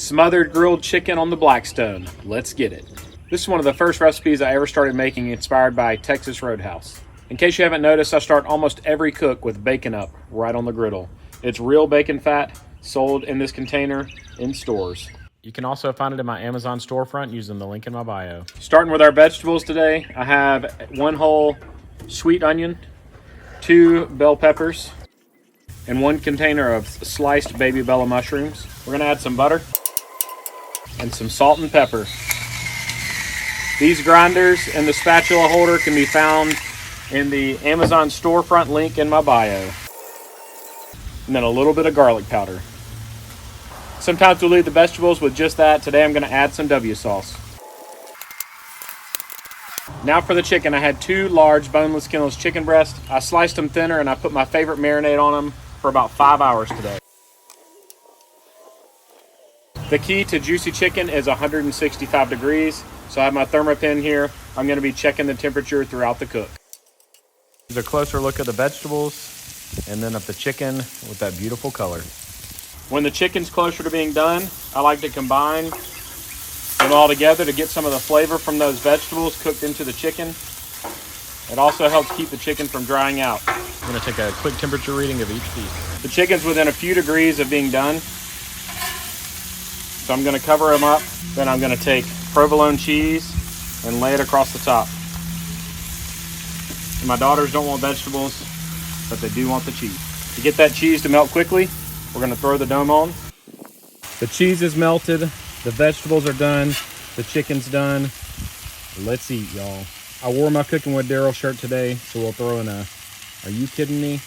Smothered grilled chicken on the Blackstone. Let's get it. This is one of the first recipes I ever started making, inspired by Texas Roadhouse. In case you haven't noticed, I start almost every cook with bacon up right on the griddle. It's real bacon fat, sold in this container in stores. You can also find it in my Amazon storefront using the link in my bio. Starting with our vegetables today, I have 1 whole sweet onion, 2 bell peppers, and 1 container of sliced baby bella mushrooms. We're gonna add some butter and some salt and pepper. These grinders and the spatula holder can be found in the Amazon storefront link in my bio. And then a little bit of garlic powder. Sometimes we'll leave the vegetables with just that. Today I'm gonna add some W sauce. Now for the chicken, I had 2 large boneless, skinless chicken breasts. I sliced them thinner and I put my favorite marinade on them for about 5 hours today. The key to juicy chicken is 165 degrees. So I have my thermopin here. I'm gonna be checking the temperature throughout the cook. Here's a closer look at the vegetables and then of the chicken with that beautiful color. When the chicken's closer to being done, I like to combine them all together to get some of the flavor from those vegetables cooked into the chicken. It also helps keep the chicken from drying out. I'm gonna take a quick temperature reading of each piece. The chicken's within a few degrees of being done. So I'm gonna cover them up. Then I'm gonna take provolone cheese and lay it across the top. And my daughters don't want vegetables, but they do want the cheese. To get that cheese to melt quickly, we're gonna throw the dome on. The cheese is melted, the vegetables are done, the chicken's done. Let's eat, y'all. I wore my Cooking with Daryl shirt today, so we'll throw in a, are you kidding me?